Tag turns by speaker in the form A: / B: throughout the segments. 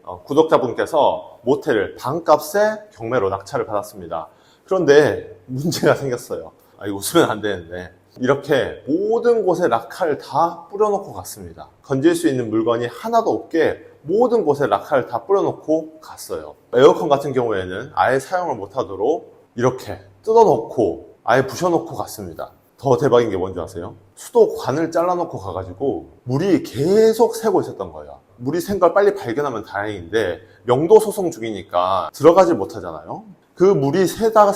A: 구독자분께서 모텔을 반값에 경매로 낙찰을 받았습니다. 그런데 문제가 생겼어요. 이거 웃으면 안 되는데 이렇게 모든 곳에 락카를 다 뿌려놓고 갔습니다. 건질 수 있는 물건이 하나도 없게 모든 곳에 락카를 다 뿌려놓고 갔어요. 에어컨 같은 경우에는 아예 사용을 못하도록 이렇게 뜯어놓고 아예 부셔놓고 갔습니다. 더 대박인 게 뭔지 아세요? 수도관을 잘라놓고 가가지고 물이 계속 새고 있었던 거예요. 물이 샌 걸 빨리 발견하면 다행인데 명도 소송 중이니까 들어가지 못하잖아요. 그 물이 새다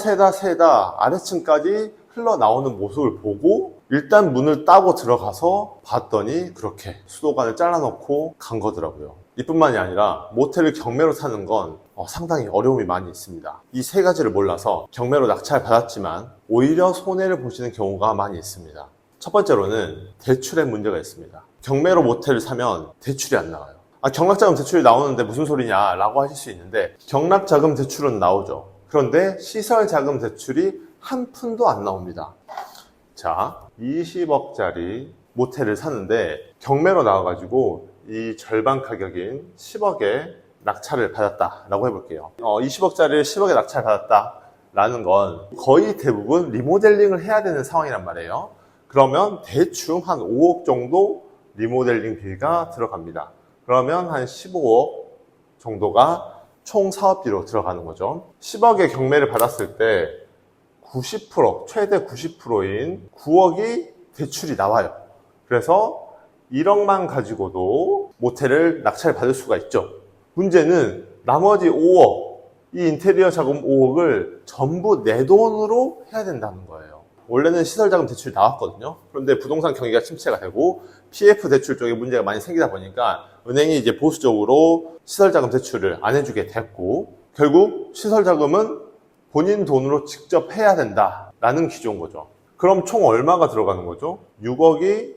A: 아래층까지 흘러나오는 모습을 보고 일단 문을 따고 들어가서 봤더니 그렇게 수도관을 잘라놓고 간 거더라고요. 이뿐만이 아니라 모텔을 경매로 사는 건 상당히 어려움이 많이 있습니다. 이 세 가지를 몰라서 경매로 낙찰 받았지만 오히려 손해를 보시는 경우가 많이 있습니다. 첫 번째로는 대출에 문제가 있습니다. 경매로 모텔을 사면 대출이 안 나와요. 경락자금 대출이 나오는데 무슨 소리냐 라고 하실 수 있는데 경락자금 대출은 나오죠. 그런데 시설자금 대출이 한 푼도 안 나옵니다. 자, 20억짜리 모텔을 사는데 경매로 나와가지고 이 절반 가격인 10억에 낙찰을 받았다라고 해볼게요. 20억짜리를 10억에 낙찰 받았다라는 건 거의 대부분 리모델링을 해야 되는 상황이란 말이에요. 그러면 대충 한 5억 정도 리모델링 비가 들어갑니다. 그러면 한 15억 정도가 총 사업비로 들어가는 거죠. 10억의 경매를 받았을 때 90%, 최대 90%인 9억이 대출이 나와요. 그래서 1억만 가지고도 모텔을 낙찰 받을 수가 있죠. 문제는 나머지 5억, 이 인테리어 자금 5억을 전부 내 돈으로 해야 된다는 거예요. 원래는 시설자금 대출이 나왔거든요. 그런데 부동산 경기가 침체가 되고 PF 대출 쪽에 문제가 많이 생기다 보니까 은행이 이제 보수적으로 시설자금 대출을 안 해주게 됐고 결국 시설자금은 본인 돈으로 직접 해야 된다라는 기조인 거죠. 그럼 총 얼마가 들어가는 거죠? 6억이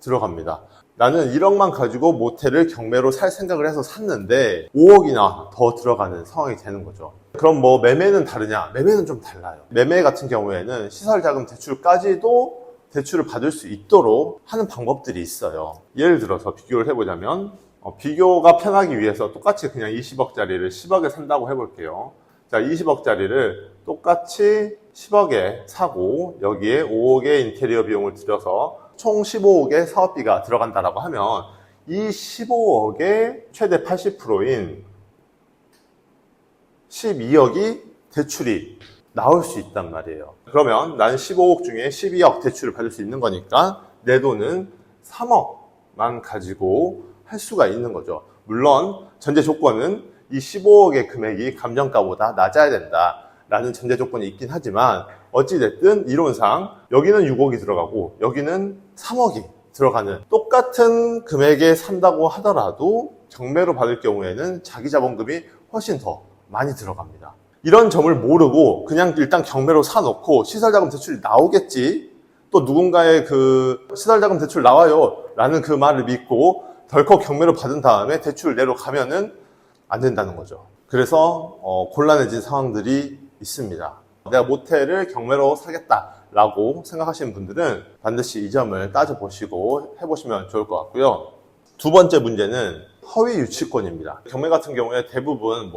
A: 들어갑니다. 나는 1억만 가지고 모텔을 경매로 살 생각을 해서 샀는데 5억이나 더 들어가는 상황이 되는 거죠. 그럼 뭐 매매는 다르냐? 매매는 좀 달라요. 매매 같은 경우에는 시설자금 대출까지도 대출을 받을 수 있도록 하는 방법들이 있어요. 예를 들어서 비교를 해보자면 비교가 편하기 위해서 똑같이 그냥 20억짜리를 10억에 산다고 해볼게요. 자, 20억짜리를 똑같이 10억에 사고 여기에 5억의 인테리어 비용을 들여서 총 15억의 사업비가 들어간다라고 하면 이 15억의 최대 80%인 12억이 대출이 나올 수 있단 말이에요. 그러면 난 15억 중에 12억 대출을 받을 수 있는 거니까 내 돈은 3억만 가지고 할 수가 있는 거죠. 물론 전제 조건은 이 15억의 금액이 감정가보다 낮아야 된다라는 전제 조건이 있긴 하지만 어찌됐든 이론상 여기는 6억이 들어가고 여기는 3억이 들어가는 똑같은 금액에 산다고 하더라도 경매로 받을 경우에는 자기 자본금이 훨씬 더 많이 들어갑니다. 이런 점을 모르고 그냥 일단 경매로 사놓고 시설자금 대출이 나오겠지, 또 누군가의 그 시설자금 대출 나와요 라는 그 말을 믿고 덜컥 경매로 받은 다음에 대출을 내러 가면은 안 된다는 거죠. 그래서 곤란해진 상황들이 있습니다. 내가 모텔을 경매로 사겠다라고 생각하시는 분들은 반드시 이 점을 따져보시고 해보시면 좋을 것 같고요. 두 번째 문제는 허위 유치권입니다. 경매 같은 경우에 대부분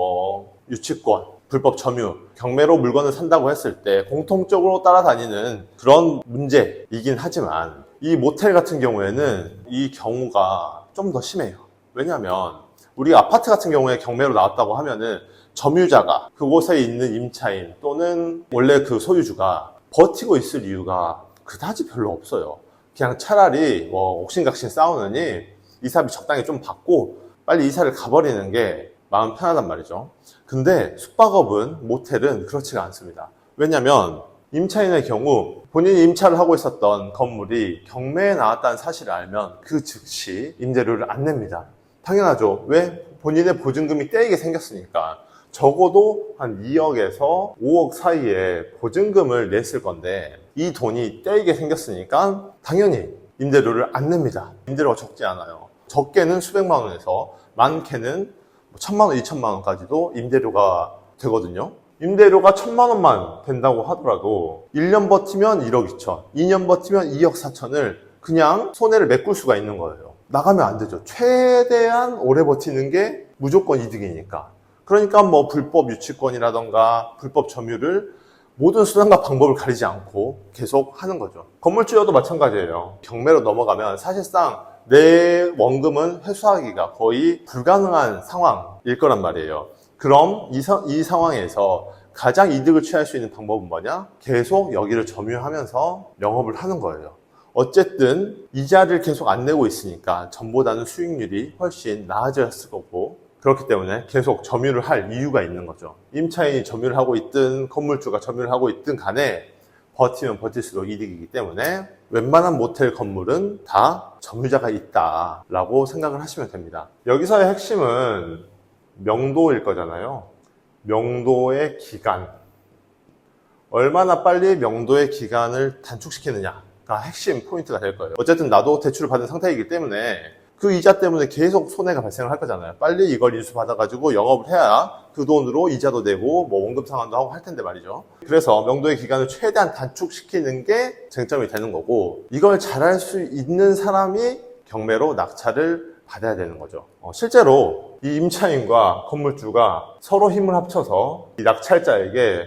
A: 유치권, 불법 점유, 경매로 물건을 산다고 했을 때 공통적으로 따라다니는 그런 문제이긴 하지만 이 모텔 같은 경우에는 이 경우가 좀 더 심해요. 왜냐하면 우리가 아파트 같은 경우에 경매로 나왔다고 하면은 점유자가 그곳에 있는 임차인 또는 원래 그 소유주가 버티고 있을 이유가 그다지 별로 없어요. 그냥 차라리 옥신각신 싸우느니 이사비 적당히 좀 받고 빨리 이사를 가버리는 게 마음 편하단 말이죠. 근데 숙박업은, 모텔은 그렇지가 않습니다. 왜냐면 임차인의 경우 본인이 임차를 하고 있었던 건물이 경매에 나왔다는 사실을 알면 그 즉시 임대료를 안 냅니다. 당연하죠. 왜? 본인의 보증금이 떼이게 생겼으니까. 적어도 한 2억에서 5억 사이에 보증금을 냈을 건데 이 돈이 떼이게 생겼으니까 당연히 임대료를 안 냅니다. 임대료가 적지 않아요. 적게는 수백만 원에서 많게는 1,000만 원, 2,000만 원까지도 임대료가 되거든요. 임대료가 1,000만 원만 된다고 하더라도 1년 버티면 1억 2천, 2년 버티면 2억 4천을 그냥 손해를 메꿀 수가 있는 거예요. 나가면 안 되죠. 최대한 오래 버티는 게 무조건 이득이니까. 그러니까 뭐 불법 유치권이라던가 불법 점유를 모든 수단과 방법을 가리지 않고 계속 하는 거죠. 건물주여도 마찬가지예요. 경매로 넘어가면 사실상 내 원금은 회수하기가 거의 불가능한 상황일 거란 말이에요. 그럼 이 상황에서 가장 이득을 취할 수 있는 방법은 뭐냐? 계속 여기를 점유하면서 영업을 하는 거예요. 어쨌든 이자를 계속 안 내고 있으니까 전보다는 수익률이 훨씬 나아졌을 거고, 그렇기 때문에 계속 점유를 할 이유가 있는 거죠. 임차인이 점유를 하고 있든 건물주가 점유를 하고 있든 간에 버티면 버틸수록 이득이기 때문에 웬만한 모텔 건물은 다 점유자가 있다라고 생각을 하시면 됩니다. 여기서의 핵심은 명도일 거잖아요. 명도의 기간. 얼마나 빨리 명도의 기간을 단축시키느냐가 핵심 포인트가 될 거예요. 어쨌든 나도 대출을 받은 상태이기 때문에 그 이자 때문에 계속 손해가 발생을 할 거잖아요. 빨리 이걸 인수받아가지고 영업을 해야 그 돈으로 이자도 내고 뭐 원금 상환도 하고 할 텐데 말이죠. 그래서 명도의 기간을 최대한 단축시키는 게 쟁점이 되는 거고, 이걸 잘할 수 있는 사람이 경매로 낙찰을 받아야 되는 거죠. 실제로 이 임차인과 건물주가 서로 힘을 합쳐서 이 낙찰자에게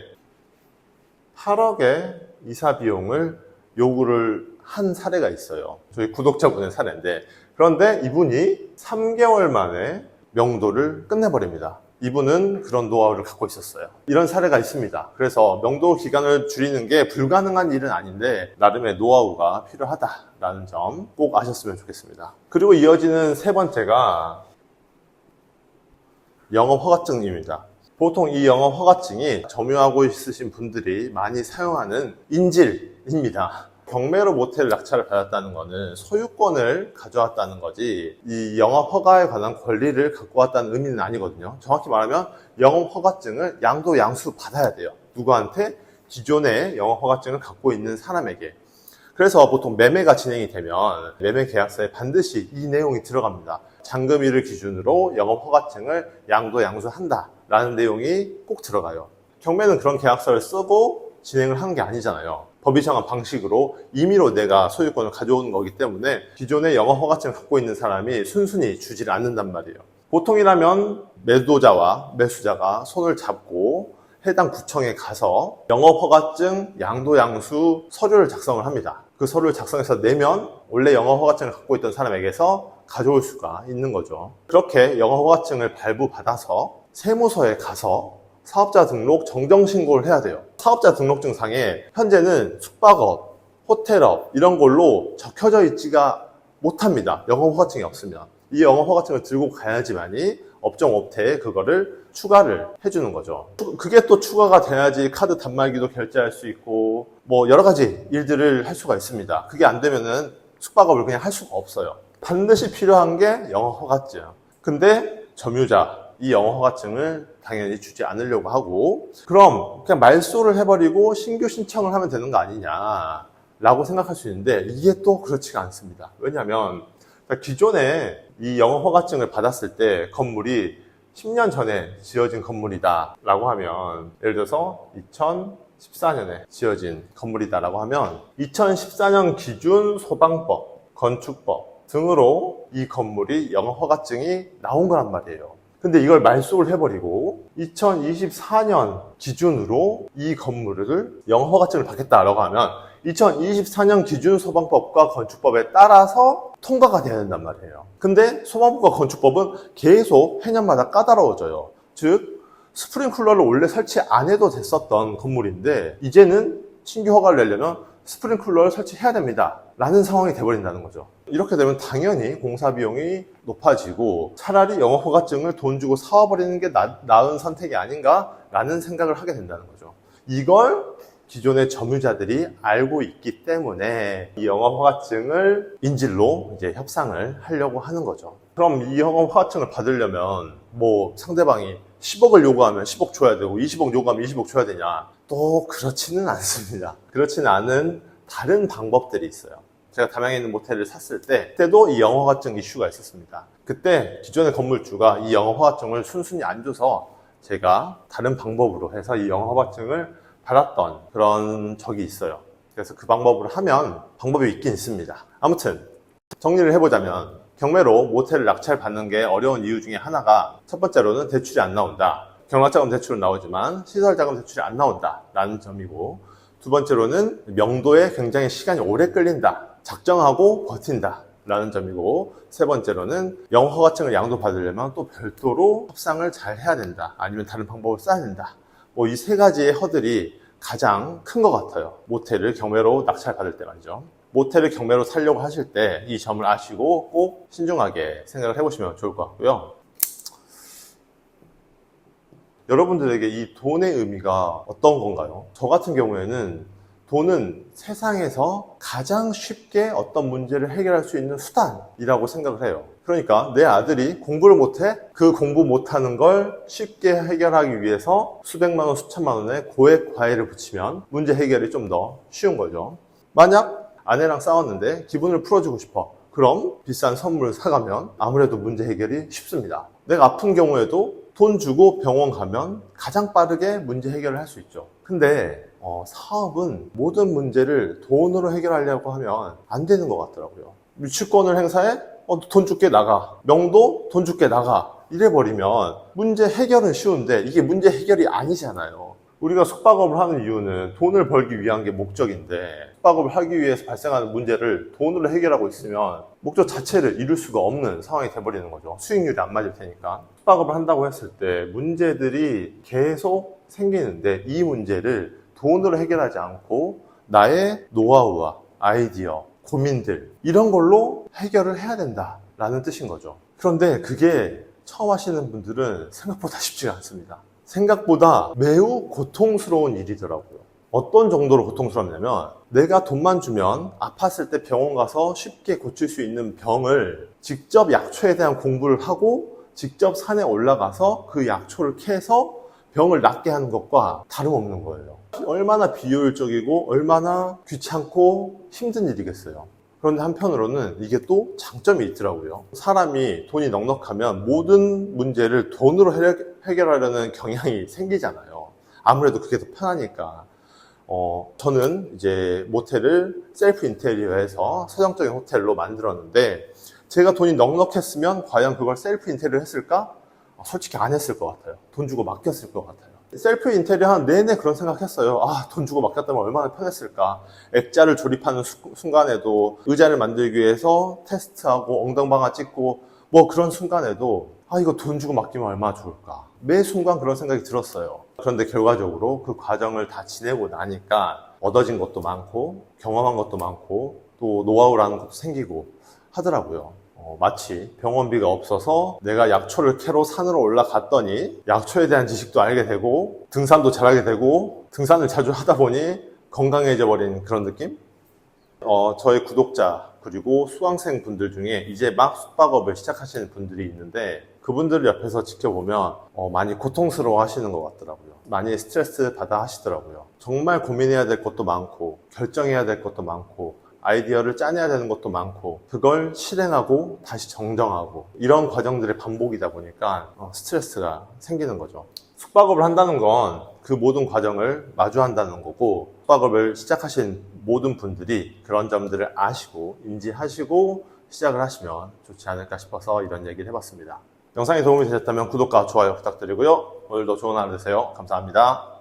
A: 8억의 이사 비용을 요구를 한 사례가 있어요. 저희 구독자분의 사례인데, 그런데 이분이 3개월 만에 명도를 끝내버립니다. 이분은 그런 노하우를 갖고 있었어요. 이런 사례가 있습니다. 그래서 명도 기간을 줄이는 게 불가능한 일은 아닌데 나름의 노하우가 필요하다라는 점 꼭 아셨으면 좋겠습니다. 그리고 이어지는 세 번째가 영업허가증입니다. 보통 이 영업허가증이 점유하고 있으신 분들이 많이 사용하는 인질입니다. 경매로 모텔 낙찰을 받았다는 거는 소유권을 가져왔다는 거지 이 영업허가에 관한 권리를 갖고 왔다는 의미는 아니거든요. 정확히 말하면 영업허가증을 양도양수 받아야 돼요. 누구한테? 기존에 영업허가증을 갖고 있는 사람에게. 그래서 보통 매매가 진행이 되면 매매 계약서에 반드시 이 내용이 들어갑니다. 잔금일을 기준으로 영업허가증을 양도양수한다 라는 내용이 꼭 들어가요. 경매는 그런 계약서를 쓰고 진행을 하는 게 아니잖아요. 법이 정한 방식으로 임의로 내가 소유권을 가져오는 거기 때문에 기존에 영업허가증을 갖고 있는 사람이 순순히 주지를 않는단 말이에요. 보통이라면 매도자와 매수자가 손을 잡고 해당 구청에 가서 영업허가증 양도양수 서류를 작성을 합니다. 그 서류를 작성해서 내면 원래 영업허가증을 갖고 있던 사람에게서 가져올 수가 있는 거죠. 그렇게 영업허가증을 발부받아서 세무서에 가서 사업자 등록 정정신고를 해야 돼요. 사업자 등록증상에 현재는 숙박업, 호텔업 이런 걸로 적혀져 있지가 못합니다. 영업허가증이 없으면. 이 영업허가증을 들고 가야지만이 업종업태에 그거를 추가를 해주는 거죠. 그게 또 추가가 돼야지 카드 단말기도 결제할 수 있고 뭐 여러 가지 일들을 할 수가 있습니다. 그게 안 되면은 숙박업을 그냥 할 수가 없어요. 반드시 필요한 게 영업허가증. 근데 점유자 이 영업허가증을 당연히 주지 않으려고 하고, 그럼 그냥 말소를 해버리고 신규 신청을 하면 되는 거 아니냐 라고 생각할 수 있는데 이게 또 그렇지가 않습니다. 왜냐하면 기존에 이 영업허가증을 받았을 때 건물이 10년 전에 지어진 건물이다 라고 하면, 예를 들어서 2014년에 지어진 건물이다 라고 하면 2014년 기준 소방법, 건축법 등으로 이 건물이 영업허가증이 나온 거란 말이에요. 근데 이걸 말소를 해버리고 2024년 기준으로 이 건물을 영업허가증을 받겠다라고 하면 2024년 기준 소방법과 건축법에 따라서 통과가 돼야 된단 말이에요. 근데 소방법과 건축법은 계속 해년마다 까다로워져요. 즉 스프링클러를 원래 설치 안 해도 됐었던 건물인데 이제는 신규 허가를 내려면 스프링클러를 설치해야 됩니다 라는 상황이 돼버린다는 거죠. 이렇게 되면 당연히 공사 비용이 높아지고 차라리 영업허가증을 돈 주고 사와버리는 게 나은 선택이 아닌가 라는 생각을 하게 된다는 거죠. 이걸 기존의 점유자들이 알고 있기 때문에 이 영업허가증을 인질로 이제 협상을 하려고 하는 거죠. 그럼 이 영업허가증을 받으려면 뭐 상대방이 10억을 요구하면 10억 줘야 되고 20억 요구하면 20억 줘야 되냐? 또 그렇지는 않습니다. 그렇지는 않은 다른 방법들이 있어요. 제가 담양에 있는 모텔을 샀을 때 그때도 이 영업허가증 이슈가 있었습니다. 그때 기존의 건물주가 이 영업허가증을 순순히 안 줘서 제가 다른 방법으로 해서 이 영업허가증을 받았던 그런 적이 있어요. 그래서 그 방법으로 하면 방법이 있긴 있습니다. 아무튼 정리를 해보자면 경매로 모텔을 낙찰 받는 게 어려운 이유 중에 하나가 첫 번째로는 대출이 안 나온다. 경락자금 대출은 나오지만 시설자금 대출이 안 나온다 라는 점이고, 두 번째로는 명도에 굉장히 시간이 오래 끌린다. 작정하고 버틴다 라는 점이고, 세 번째로는 영허가증을 양도받으려면 또 별도로 협상을 잘 해야 된다. 아니면 다른 방법을 써야 된다. 뭐 이 세 가지의 허들이 가장 큰 것 같아요. 모텔을 경매로 낙찰 받을 때 말이죠. 모텔을 경매로 살려고 하실 때 이 점을 아시고 꼭 신중하게 생각을 해보시면 좋을 것 같고요. 여러분들에게 이 돈의 의미가 어떤 건가요? 저 같은 경우에는 돈은 세상에서 가장 쉽게 어떤 문제를 해결할 수 있는 수단이라고 생각을 해요. 그러니까 내 아들이 공부를 못해? 그 공부 못하는 걸 쉽게 해결하기 위해서 수백만 원, 수천만 원의 고액 과외를 붙이면 문제 해결이 좀 더 쉬운 거죠. 만약 아내랑 싸웠는데 기분을 풀어주고 싶어. 그럼 비싼 선물을 사가면 아무래도 문제 해결이 쉽습니다. 내가 아픈 경우에도 돈 주고 병원 가면 가장 빠르게 문제 해결을 할 수 있죠. 근데 사업은 모든 문제를 돈으로 해결하려고 하면 안 되는 것 같더라고요. 유치권을 행사해? 돈 줄게 나가. 명도? 돈 줄게 나가. 이래버리면 문제 해결은 쉬운데 이게 문제 해결이 아니잖아요. 우리가 숙박업을 하는 이유는 돈을 벌기 위한 게 목적인데, 숙박업을 하기 위해서 발생하는 문제를 돈으로 해결하고 있으면 목적 자체를 이룰 수가 없는 상황이 돼버리는 거죠. 수익률이 안 맞을 테니까. 숙박업을 한다고 했을 때 문제들이 계속 생기는데, 이 문제를 돈으로 해결하지 않고 나의 노하우와 아이디어, 고민들, 이런 걸로 해결을 해야 된다라는 뜻인 거죠. 그런데 그게 처음 하시는 분들은 생각보다 쉽지가 않습니다. 생각보다 매우 고통스러운 일이더라고요. 어떤 정도로 고통스럽냐면, 내가 돈만 주면 아팠을 때 병원 가서 쉽게 고칠 수 있는 병을 직접 약초에 대한 공부를 하고 직접 산에 올라가서 그 약초를 캐서 병을 낫게 하는 것과 다름없는 거예요. 얼마나 비효율적이고 얼마나 귀찮고 힘든 일이겠어요. 그런데 한편으로는 이게 또 장점이 있더라고요. 사람이 돈이 넉넉하면 모든 문제를 돈으로 해결하려는 경향이 생기잖아요. 아무래도 그게 더 편하니까. 저는 이제 모텔을 셀프 인테리어해서 서정적인 호텔로 만들었는데, 제가 돈이 넉넉했으면 과연 그걸 셀프 인테리어 했을까? 솔직히 안 했을 것 같아요. 돈 주고 맡겼을 것 같아요. 셀프 인테리어 하는 내내 그런 생각했어요. 돈 주고 맡겼다면 얼마나 편했을까. 액자를 조립하는 순간에도, 의자를 만들기 위해서 테스트하고 엉덩방아 찍고 뭐 그런 순간에도 이거 돈 주고 맡기면 얼마나 좋을까. 매 순간 그런 생각이 들었어요. 그런데 결과적으로 그 과정을 다 지내고 나니까 얻어진 것도 많고 경험한 것도 많고 또 노하우라는 것도 생기고 하더라고요. 마치 병원비가 없어서 내가 약초를 캐러 산으로 올라갔더니 약초에 대한 지식도 알게 되고 등산도 잘하게 되고, 등산을 자주 하다 보니 건강해져 버린 그런 느낌? 저의 구독자 그리고 수강생 분들 중에 이제 막 숙박업을 시작하시는 분들이 있는데, 그분들을 옆에서 지켜보면 많이 고통스러워 하시는 것 같더라고요. 많이 스트레스 받아 하시더라고요. 정말 고민해야 될 것도 많고 결정해야 될 것도 많고 아이디어를 짜내야 되는 것도 많고, 그걸 실행하고 다시 정정하고, 이런 과정들의 반복이다 보니까 스트레스가 생기는 거죠. 숙박업을 한다는 건 그 모든 과정을 마주한다는 거고, 숙박업을 시작하신 모든 분들이 그런 점들을 아시고 인지하시고 시작을 하시면 좋지 않을까 싶어서 이런 얘기를 해봤습니다. 영상이 도움이 되셨다면 구독과 좋아요 부탁드리고요. 오늘도 좋은 하루 되세요. 감사합니다.